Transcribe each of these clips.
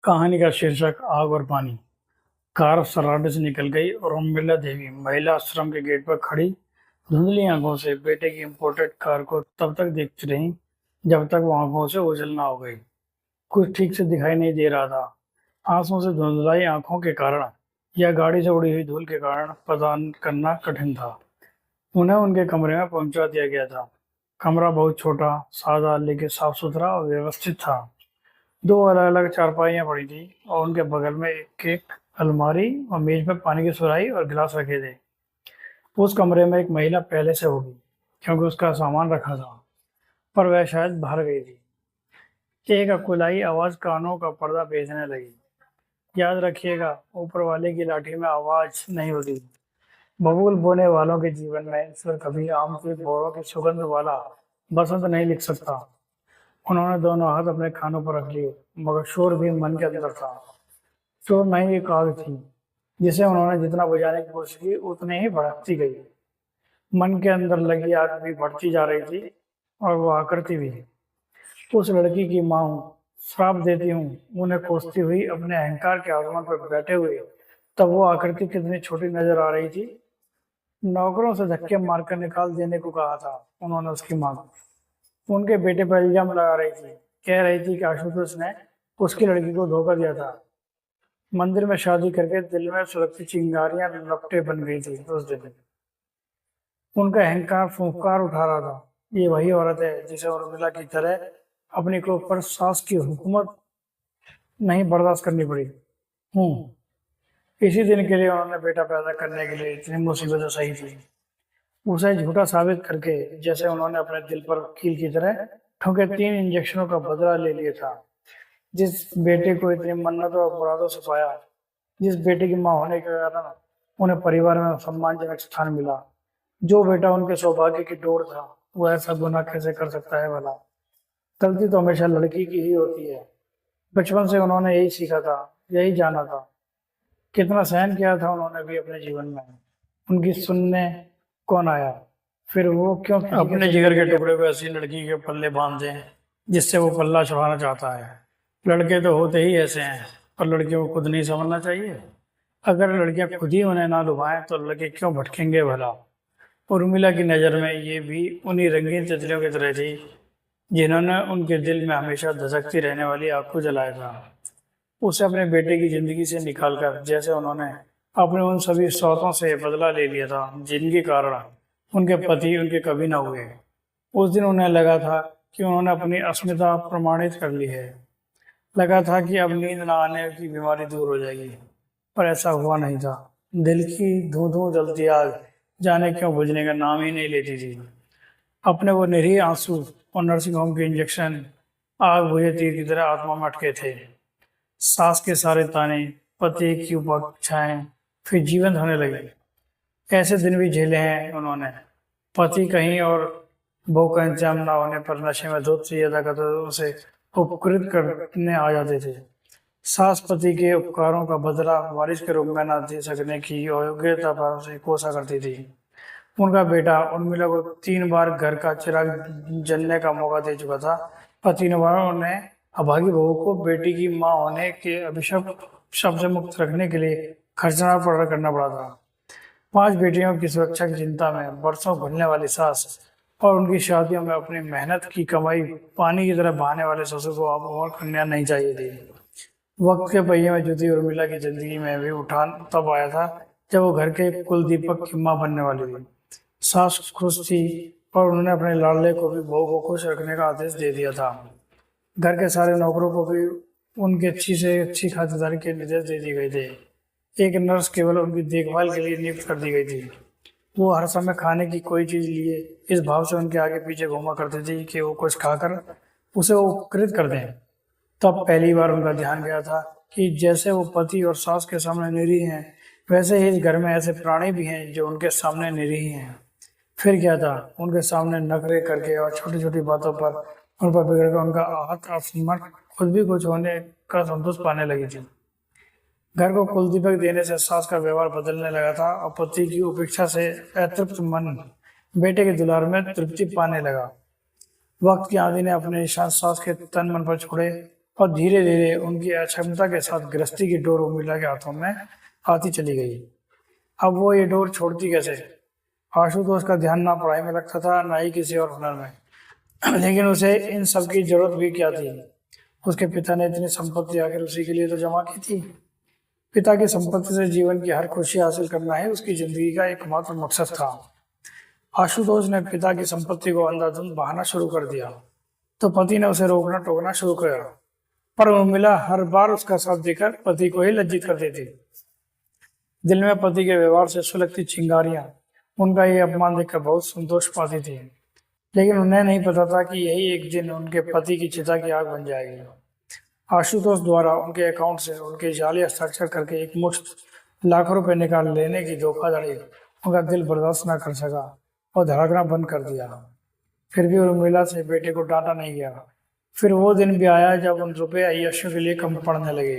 कहानी का शीर्षक आग और पानी। कार सराटे से निकल गई और उर्मिला देवी महिला आश्रम के गेट पर खड़ी धुंधली आंखों से बेटे की इंपोर्टेड कार को तब तक देखती रही जब तक वो आंखों से ओझल ना हो गई। कुछ ठीक से दिखाई नहीं दे रहा था। आंसुओं से धुंधलाई आंखों के कारण या गाड़ी से उड़ी हुई धूल के कारण पता करना कठिन था। उन्हें उनके कमरे में पहुंचा दिया गया था। कमरा बहुत छोटा, सादा लेकिन साफ सुथरा और व्यवस्थित था। दो अलग अलग चारपाइयाँ पड़ी थी और उनके बगल में एक अलमारी और मेज पर पानी की सुराही और गिलास रखे थे। उस कमरे में एक महिला पहले से होगी, क्योंकि उसका सामान रखा था, पर वह शायद बाहर गई थी। एक अकुलाई आवाज कानों का पर्दा भेजने लगी। याद रखिएगा, ऊपर वाले की लाठी में आवाज नहीं होती। बबूल बोने वालों के जीवन में ईश्वर कभी आम के बोरों की सुगंध वाला बसंत नहीं लिख सकता। उन्होंने दोनों हाथ अपने कानों पर रख लिए, मगर शोर भी मन के अंदर था। शोर नहीं, एक आग थी जिसे उन्होंने जितना बुझाने की कोशिश की उतनी ही भड़कती गई। मन के अंदर लगी आग भी बढ़ती जा रही थी और वो आकृति भी। उस लड़की की माँ हूँ, श्राप देती हूँ, उन्हें कोसती हुई अपने अहंकार के आसमान पर बैठे हुए। तब वो आकृति कितनी छोटी नजर आ रही थी। नौकरों से धक्के मारकर निकाल देने को कहा था उन्होंने उसकी माँ को। उनके बेटे पर इल्जाम लगा रही थी, कह रही थी कि आशुतोष ने उसकी लड़की को धोखा दिया था। मंदिर में शादी करके दिल में सुरक्षित चिंगारियां लपटे बन गई थी। उस दिन उनका अहंकार फुंकार उठा रहा था। ये वही औरत है जिसे उर्मिला की तरह अपनी क्रोध पर सास की हुकूमत नहीं बर्दाश्त करनी पड़ी। इसी दिन के लिए उन्होंने बेटा पैदा करने के लिए इतनी मुसीबतें सही थी, उसे झूठा साबित करके, जैसे उन्होंने अपने दिल पर कील की तरह ठोके 3 इंजेक्शनों का बदला ले लिया था। जिस बेटे को इतनी मन्नतों और मुरादों से पाया, जिस बेटे की माँ होने के कारण उन्हें परिवार में सम्मानजनक स्थान मिला, जो बेटा उनके सौभाग्य की डोर था, वो ऐसा गुनाह कैसे कर सकता है भला। गलती तो हमेशा लड़की की ही होती है। बचपन से उन्होंने यही सीखा था, यही जाना था। कितना सहन किया था उन्होंने भी अपने जीवन में। उनकी सुनने कौन आया? फिर वो क्यों अपने जिगर के टुकड़े को ऐसी लड़की के पल्ले बांध दें जिससे वो पल्ला छुड़ाना चाहता है। लड़के तो होते ही ऐसे हैं, पर लड़कियों को खुद नहीं समझना चाहिए। अगर लड़कियां खुद ही उन्हें ना लुभाएं तो लड़के क्यों भटकेंगे भला। उर्मिला की नज़र में ये भी उन्हीं रंगीन तितलियों की तरह थी जिन्होंने उनके दिल में हमेशा धधकती रहने वाली आग को जलाया था। उसे अपने बेटे की जिंदगी से निकालकर, जैसे उन्होंने अपने उन सभी सौतों से बदला ले लिया था जिनके कारण उनके पति उनके कभी ना हुए। उस दिन उन्हें लगा था कि उन्होंने अपनी अस्मिता प्रमाणित कर ली है। लगा था कि अब नींद न आने की बीमारी दूर हो जाएगी, पर ऐसा हुआ नहीं था। दिल की धू धू जलती आग जाने क्यों बुझने का नाम ही नहीं लेती थी। अपने वो निरीह आंसू और नर्सिंग होम के इंजेक्शन आग बुझे तीर की तरह आत्मा में अटके थे। सास के सारे ताने, पति की उपेक्षाएं फिर जीवंत होने लगे। ऐसे दिन भी झेले हैं उन्होंने। पति कहीं और बहू का इंतजाम न होने पर नशे में धूप से अदा करते तो उसे उपकृत करने आ जाते थे। सास पति के उपकारों का बदला वारिस के रूप में न दे सकने की अयोग्यता पर उसे कोसा करती थी। उनका बेटा उर्मिला को 3 बार घर का चिराग जलने का मौका दे चुका था, पर 3 बार उन्हें अभागी बहू को बेटी की मां होने के अभिशाप शब्द से मुक्त रखने के लिए खर्चना करना पड़ा था। 5 बेटियों की सुरक्षा की चिंता में बरसों घुलने वाली सास और उनकी शादियों में अपनी मेहनत की कमाई पानी की तरह बहाने वाले ससुर को अब और कन्या नहीं चाहिए थी। वक्त के पहिए में जुटी उर्मिला की जिंदगी में भी उठान तब आया था जब वो घर के कुल दीपक की मां बनने वाली थी। सास खुश थी और उन्होंने अपने लाडले को भी बहू को खुश रखने का आदेश दे दिया था। घर के सारे नौकरों को भी उनकी अच्छी से अच्छी खातिरदारी के निर्देश दे दिए गए थे। एक नर्स केवल उनकी देखभाल के लिए नियुक्त कर दी गई थी। वो हर समय खाने की कोई चीज लिए इस भाव से उनके आगे पीछे घूमा करती थी कि वो कुछ खाकर उसे उपकृत कर दें। तब पहली बार उनका ध्यान गया था कि जैसे वो पति और सास के सामने निरीह हैं, वैसे ही इस घर में ऐसे प्राणी भी हैं जो उनके सामने निरीह हैं। फिर क्या था, उनके सामने नखरे करके और छोटी छोटी बातों पर उन पर बिगड़कर उनका आहत अपमान खुद भी कुछ होने का संतोष पाने लगी थी। घर को कुलदीपक देने से सास का व्यवहार बदलने लगा था और पति की उपेक्षा से अतृप्त मन बेटे के दुलार में तृप्ति पाने लगा। वक्त की आंधी ने अपने निशान सास के तन मन पर छोड़े और धीरे धीरे उनकी अक्षमता के साथ गृहस्थी की डोर उर्मिला के हाथों में आती चली गई। अब वो ये डोर छोड़ती कैसे? आशुतोष का ध्यान ना पढ़ाई में लगता था, ना ही किसी और हुनर में। लेकिन उसे इन सब की जरूरत भी क्या थी? उसके पिता ने इतनी संपत्ति आखिर उसी के लिए तो जमा की थी। पिता की संपत्ति से जीवन की हर खुशी हासिल करना ही उसकी जिंदगी का एकमात्र मकसद था। आशुतोष ने पिता की संपत्ति को अंधाधुंध बहाना शुरू कर दिया, तो पति ने उसे रोकना टोकना शुरू किया। पर उर्मिला हर बार उसका साथ देकर पति को ही लज्जित कर देती। दिल में पति के व्यवहार से सुलगती चिंगारियां उनका ये अपमान देखकर बहुत संतोष पाती थी। लेकिन उन्हें नहीं पता था कि यही एक दिन उनके पति की चिता की आग बन जाएगी। आशुतोष द्वारा उनके अकाउंट से उनके जाली हस्ताक्षर करके एक मुश्त लाखों रुपए निकाल लेने की धोखाधड़ी उनका दिल बर्दाश्त न कर सका और धड़कना बंद कर दिया। फिर भी उर्मिला से बेटे को डांटा नहीं गया। फिर वो दिन भी आया जब उन रुपये अय्याशों के लिए कम पड़ने लगे।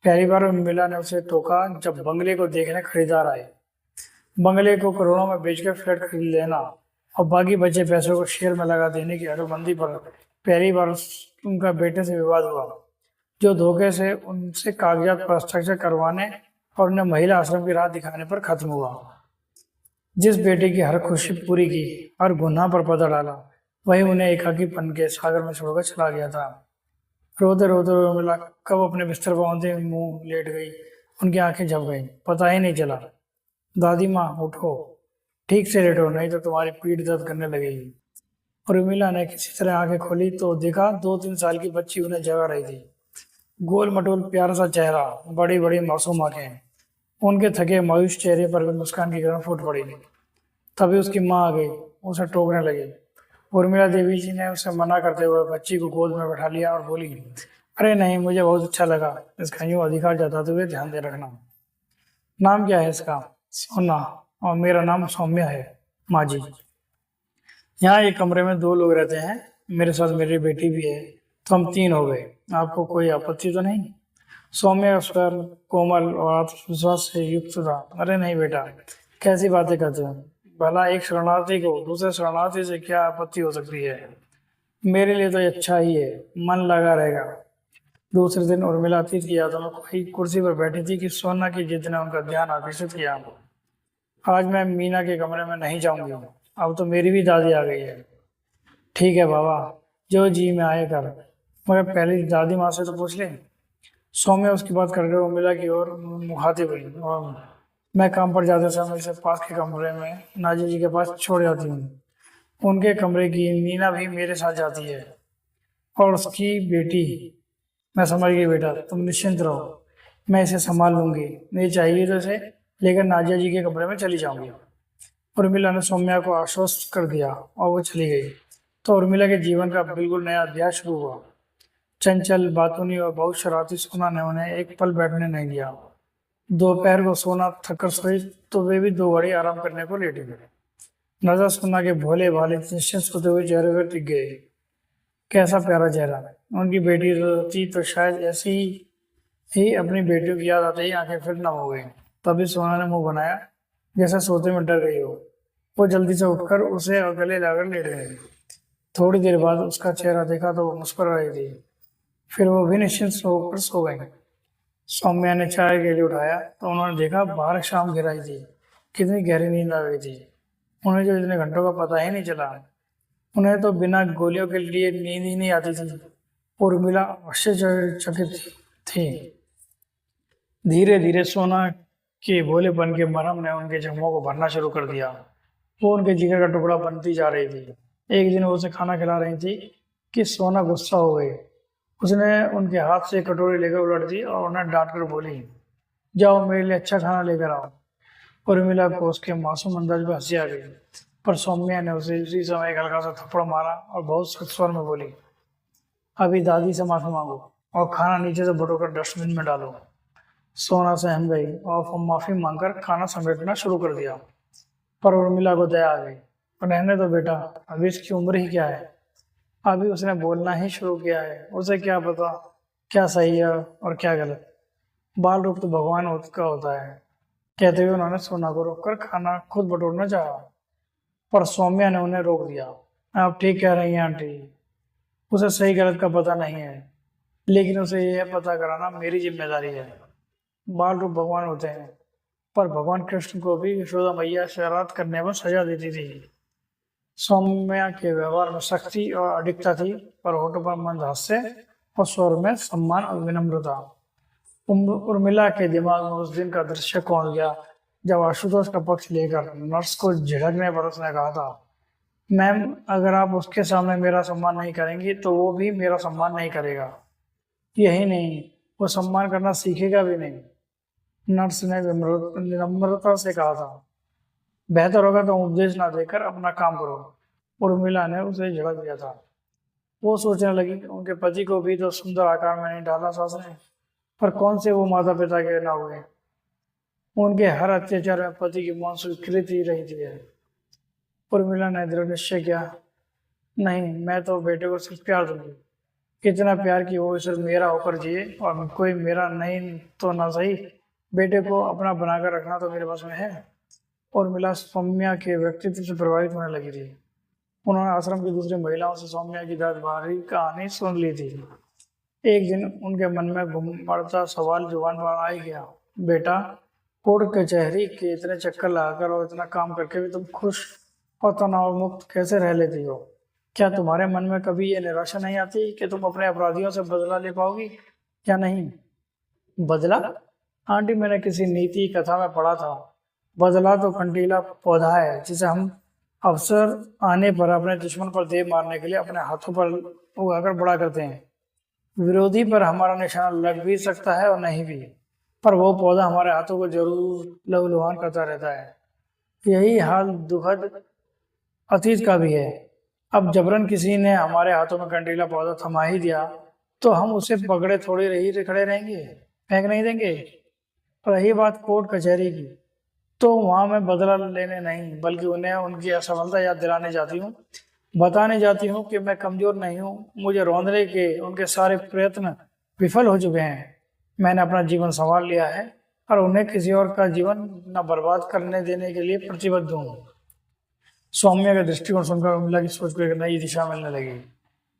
पहली बार उर्मिला ने उसे टोका जब बंगले को देखने खरीदार आए। बंगले को करोड़ों में बेचकर फ्लैट खरीद लेना और बाकी बचे पैसों को शेयर में लगा देने की अनुबंधी पर पहली बार उनका बेटे से विवाद हुआ, जो धोखे से उनसे कागजात पर हस्ताक्षर करवाने और उन्हें महिला आश्रम की राह दिखाने पर खत्म हुआ। जिस बेटे की हर खुशी पूरी की, हर गुनाह पर पर्दा डाला, वही उन्हें एकाकीपन के सागर में छोड़कर चला गया था। रोते रोते उर्मिला कब अपने बिस्तर पर औंधे मुंह लेट गई, उनकी आंखें झप गईं, पता ही नहीं चला। दादी माँ उठो, ठीक से लेटो, नहीं तो तुम्हारी पीठ दर्द करने लगेगी। उर्मिला ने किसी तरह आंखें खोली तो देखा 2-3 साल की बच्ची उन्हें जगा रही थी। गोल मटोल प्यारा सा चेहरा, बड़ी बड़ी मासूम आंखें। उनके थके मायूस चेहरे पर भी मुस्कान की किरण फूट पड़ी। तभी उसकी माँ आ गई, उसे टोकने लगी। उर्मिला देवी जी ने उसे मना करते हुए बच्ची को गोद में बैठा लिया और बोली, अरे नहीं, मुझे बहुत अच्छा लगा। इसका यूं अधिकार जताते हुए ध्यान दे रखना। नाम क्या है इसका? सोना। और मेरा नाम सौम्या है माँ जी। यहाँ एक कमरे में 2 लोग रहते हैं, मेरे साथ मेरी बेटी भी है, तो हम 3 हो गए। आपको कोई आपत्ति तो नहीं? सौम्य का स्वर कोमल और आत्मविश्वास से युक्त था। अरे नहीं बेटा, कैसी बातें करते हो? भला एक शरणार्थी को दूसरे शरणार्थी से क्या आपत्ति हो सकती है? मेरे लिए तो ये अच्छा ही है, मन लगा रहेगा। दूसरे दिन उर्मिला अतीत की यादों में कोई कुर्सी पर बैठी थी कि सोना की जिद ने उनका ध्यान आकर्षित किया। आज मैं मीना के कमरे में नहीं जाऊंगी, अब तो मेरी भी दादी आ गई है। ठीक है बाबा, जो जी में आए कर, मगर पहले दादी माँ से तो पूछ ले। सौम्या उसकी बात करके उर्मिला की ओर मुखातिब हुई। और मैं काम पर जाते समय इसे पास के कमरे में नाजी जी के पास छोड़ जाती हूँ। उनके कमरे की मीना भी मेरे साथ जाती है और उसकी बेटी। मैं समझ गई बेटा, तुम निश्चिंत रहो, मैं इसे संभाल लूंगी। नहीं चाहिए तो इसे लेकर नाजिया जी के कमरे में चली जाऊंगी। उर्मिला ने सौम्या को आश्वस्त कर दिया और वो चली गई। तो उर्मिला के जीवन का बिल्कुल नया अध्याय शुरू हुआ। चंचल, बातूनी और बहुत शरारती सोना ने उन्हें एक पल बैठने नहीं दिया। दोपहर को सोना थककर सोई तो वे भी 2 घड़ी आराम करने को लेट गए। नजर सोना के भोले भाले निश्चिंत सोते हुए चेहरे पर टिक गए। कैसा प्यारा चेहरा। उनकी बेटी रोती तो शायद ऐसी ही अपनी बेटियों की याद आते ही आंखें फिर नम हो गई। तभी सोना ने मुंह बनाया जैसे सोते में डर गई हो। वो जल्दी से उठकर उसे गले लगाकर लेट गए। थोड़ी देर बाद उसका चेहरा देखा तो वो मुस्कुरा रही थी। फिर वो भी निश्चिंत होकर सो गई। सौम्या ने चाय के लिए उठाया तो उन्होंने देखा बाहर शाम गिराई थी। कितनी गहरी नींद आ गई थी। उन्हें जो इतने घंटों का पता ही नहीं चला। उन्हें तो बिना गोलियों के लिए नींद ही नहीं आती थी। उर्मिला आश्चर्यचकित थी। धीरे धीरे सोना के भोलेपन के मरहम ने उनके जख्मों को भरना शुरू कर दिया। वो उनके जिगर का टुकड़ा बनती जा रही थी। एक दिन वो उसे खाना खिला रही थी कि सोना गुस्सा हो गई। उसने उनके हाथ से कटोरी लेकर उलट दी और उन्हें डांट कर बोली, जाओ मेरे लिए अच्छा खाना लेकर आओ। उर्मिला को उसके मासूम अंदाज में हंसी आ गई, पर सौम्या ने उसे उसी समय एक हल्का सा थप्पड़ मारा और बहुत सख्त स्वर में बोली, अभी दादी से माफी मांगो और खाना नीचे से बटोकर डस्टबिन में डालो। सोना सहम गई और माफी मांगकर खाना समेटना शुरू कर दिया। पर उर्मिला को दया आ गई। रहने दो बेटा, अभी इसकी उम्र ही क्या है, अभी उसने बोलना ही शुरू किया है, उसे क्या पता क्या सही है और क्या गलत। बाल रूप तो भगवान का होता है। कहते हुए उन्होंने सोना को रोककर खाना खुद बटोरना चाहा, पर सौम्या ने उन्हें रोक दिया। आप ठीक कह रही हैं आंटी, उसे सही गलत का पता नहीं है। लेकिन उसे यह पता कराना मेरी जिम्मेदारी है। बाल रूप भगवान होते हैं, पर भगवान कृष्ण को भी यशोदा मैया शरारत करने पर सजा देती थी। सौम्या के व्यवहार में सख्ती और अडिगता थी, पर होठों पर मंद हास्य और स्वर में सम्मान और विनम्रता। उर्मिला के दिमाग में उस दिन का दृश्य कौन गया जब आशुतोष का पक्ष लेकर नर्स को झिड़कने पर उसने कहा था, मैम, अगर आप उसके सामने मेरा सम्मान नहीं करेंगी तो वो भी मेरा सम्मान नहीं करेगा। यही नहीं, वो सम्मान करना सीखेगा भी नहीं। नर्स ने विनम्रता से कहा था, बेहतर होगा तो उपदेश ना देकर अपना काम करो। उर्मिला ने उसे झिड़क दिया था। वो सोचने लगी, उनके पति को भी तो सुंदर आकार में नहीं डाला सास ने, पर कौन से वो माता पिता के ना हुए। उनके हर अत्याचार में पति की मौन स्वीकृति रही थी। उर्मिला ने दृढ़ निश्चय किया, नहीं, मैं तो बेटे को सिर्फ प्यार दूंगी, इतना प्यार कि वो सिर्फ मेरा होकर जिए, और कोई मेरा नहीं तो ना सही, बेटे को अपना बनाकर रखना तो मेरे पास में है। उर्मिला सौम्या के व्यक्तित्व से प्रभावित होने लगी थी। उन्होंने आश्रम की दूसरी महिलाओं से सौम्या की दर्द भरी कहानी सुन ली थी। एक दिन उनके मन में घुमड़ता सवाल जुबान पर आ ही गया, बेटा, कोर्ट कचहरी के इतने चक्कर लगाकर और इतना काम करके भी तुम खुश और तनाव मुक्त कैसे रह लेती हो? क्या तुम्हारे मन में कभी ये निराशा नहीं आती कि तुम अपने अपराधियों से बदला ले पाओगी या नहीं? बदला? आंटी, मैंने किसी नीति कथा में पढ़ा था, बदला तो कंटीला पौधा है जिसे हम अवसर आने पर अपने दुश्मन पर देह मारने के लिए अपने हाथों पर उगाकर बड़ा करते हैं। विरोधी पर हमारा निशाना लग भी सकता है और नहीं भी, पर वो पौधा हमारे हाथों को जरूर लहूलुहान करता रहता है। यही हाल दुखद अतीत का भी है। अब जबरन किसी ने हमारे हाथों में कंटीला पौधा थमा ही दिया तो हम उसे पकड़े थोड़ी रही खड़े रहेंगे, फेंक नहीं देंगे। रही बात कोर्ट कचहरी की, तो वहां मैं बदला लेने नहीं बल्कि उन्हें उनकी असफलता याद दिलाने जाती हूँ, बताने जाती हूँ कि मैं कमजोर नहीं हूँ। मुझे रौंदने के उनके सारे प्रयत्न विफल हो चुके हैं। मैंने अपना जीवन संभाल लिया है और उन्हें किसी और का जीवन न बर्बाद करने देने के लिए प्रतिबद्ध हूँ। सौम्या का दृष्टिकोण सुनकर उर्मिला की सोच को एक नई दिशा मिलने लगी।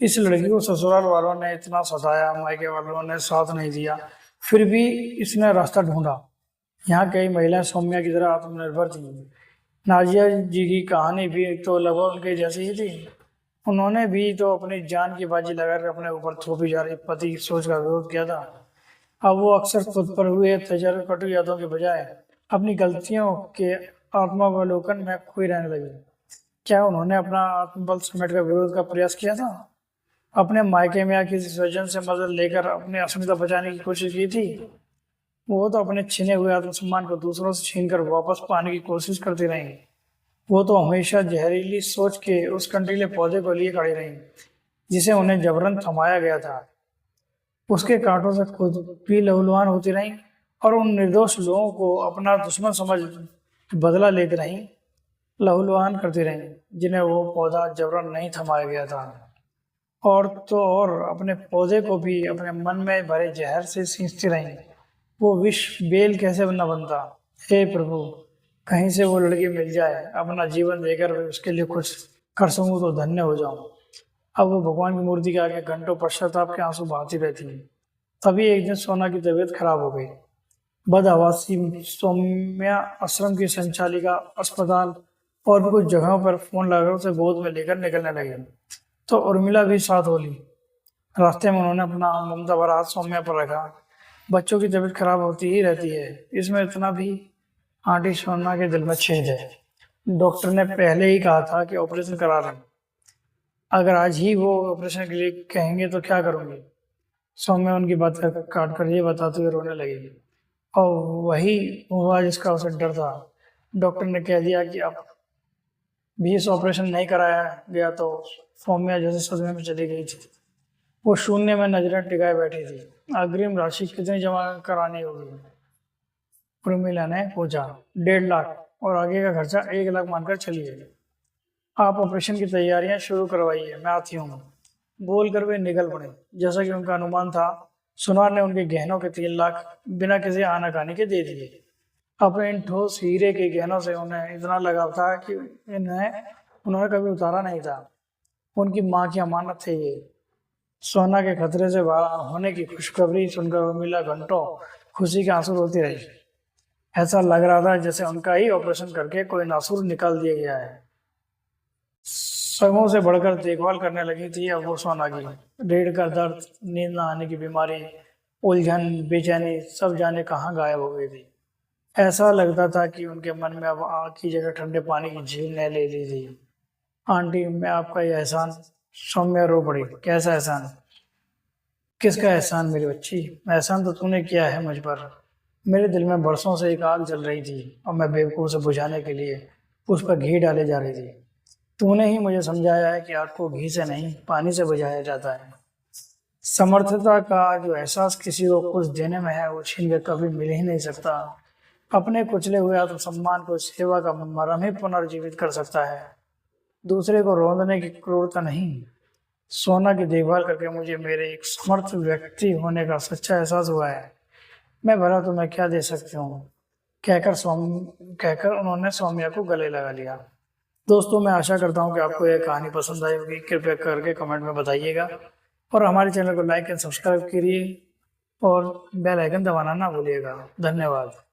इस लड़की को ससुराल वालों ने इतना सताया, मायके वालों ने साथ नहीं दिया, फिर भी इसने रास्ता ढूंढा। यहाँ कई महिलाएं सौम्या की तरह आत्मनिर्भर थी। नाजिया जी की कहानी भी तो लगभग उनके जैसी ही थी। उन्होंने भी तो अपनी जान की बाजी लगाकर अपने ऊपर थोपी जा रही पति की सोच का विरोध किया था। अब वो अक्सर खुद पर हुए अत्याचार कटु यादों के बजाय अपनी गलतियों के आत्मावलोकन में खोई रहने लगी। क्या उन्होंने अपना आत्मबल समेट कर विरोध का प्रयास किया था? अपने मायके में या किसी स्वजन से मदद लेकर अपनी अस्मिता बचाने की कोशिश की थी? वो तो अपने छिने हुए आत्मसम्मान को दूसरों से छीनकर वापस पाने की कोशिश करती रही। वो तो हमेशा जहरीली सोच के उस कंटीले पौधे को लिए खड़ी रही जिसे उन्हें जबरन थमाया गया था। उसके कांटों से खुद भी लहूलुहान होती रही और उन निर्दोष लोगों को अपना दुश्मन समझ बदला लेती रही, लहूलुहान करती रही जिन्हें वो पौधा जबरन नहीं थमाया गया था। और तो और अपने पौधे को भी अपने मन में भरे जहर से सींचती रही। वो विष बेल कैसे न बनता। हे प्रभु, कहीं से वो लड़की मिल जाए, अपना जीवन देकर उसके लिए कुछ कर सकूं तो धन्य हो जाऊं। अब वो भगवान की मूर्ति के आगे घंटों पश्चाताप के आंसू बहाती रहती है। तभी एक दिन सोना की तबीयत खराब हो गई। बदहवासी सौम्या आश्रम की संचालिका, अस्पताल और भी कुछ जगहों पर फोन लगाकर उसे गोद में लेकर निकलने लगे, तो उर्मिला भी साथ हो ली। रास्ते में उन्होंने अपना ममता भरा हाथ सौम्या पर रखा। बच्चों की तबीयत खराब होती ही रहती है, इसमें इतना भी आंटी सोना के दिल में छेद है। डॉक्टर ने पहले ही कहा था कि ऑपरेशन करा लें। अगर आज ही वो ऑपरेशन के लिए कहेंगे तो क्या करूंगी? सौम्या उनकी बात काट कर ये बताते हुए रोने लगी। और वही हुआ जिसका उसे डर था। डॉक्टर ने कह दिया कि अब भी इस ऑपरेशन नहीं कराया गया तो सौम्या जैसे सदमे में चली गई थी। वो शून्य में नजरें टिकाए बैठी थी। अग्रिम राशि कितनी जमा करानी होगी? उर्मिला ने पूछा। 1.5 लाख, और आगे का खर्चा 1 लाख मानकर चलिए। आप ऑपरेशन की तैयारियां शुरू करवाइए, मैं आती हूँ। बोलकर वे निकल पड़े। जैसा कि उनका अनुमान था, सुनार ने उनके गहनों के 3 लाख बिना किसी आनाकानी के दे दिए। अपने इन ठोस हीरे के गहनों से उन्हें इतना लगाव था कि उन्होंने कभी उतारा नहीं था। उनकी माँ की अमानत थे ये। सोना के खतरे से बाहर होने की खुशखबरी सुनकर उर्मिला घंटों खुशी के आंसू रोती रही। ऐसा लग रहा था जैसे उनका ही ऑपरेशन करके कोई नासूर निकाल दिया गया है। सगों से बढ़कर देखभाल करने लगी थी अब वो सोना की। रीढ़ का दर्द, नींद न आने की बीमारी, उलझन, बेचैनी सब जाने कहाँ गायब हो गई थी। ऐसा लगता था कि उनके मन में अब आग की जगह ठंडे पानी की झील ने ले ली थी। आंटी, मैं आपका ये एहसान। सौम्या रो पड़ी। कैसा एहसान? किसका एहसान मेरी बच्ची? एहसान तो तूने किया है मुझ पर। मेरे दिल में बरसों से एक आग जल रही थी और मैं बेवकूफ से बुझाने के लिए उस पर घी डाले जा रही थी। तूने ही मुझे समझाया है कि आग को घी से नहीं पानी से बुझाया जाता है। समर्थता का जो एहसास किसी को कुछ देने में है वो छीन के कभी मिल ही नहीं सकता। अपने कुचले हुए आत्मसम्मान को सेवा का मरहम ही पुनर्जीवित कर सकता है, दूसरे को रोंदने की क्रूरता नहीं। सोना की देखभाल करके मुझे मेरे एक समर्थ व्यक्ति होने का सच्चा एहसास हुआ है। मैं भला तुम्हें क्या दे सकती हूँ? कहकर उन्होंने सौम्या को गले लगा लिया। दोस्तों, मैं आशा करता हूँ कि आपको यह कहानी पसंद आई होगी। कृपया करके कमेंट में बताइएगा और हमारे चैनल को लाइक एंड सब्सक्राइब करिए और बेल आइकन दबाना ना भूलिएगा। धन्यवाद।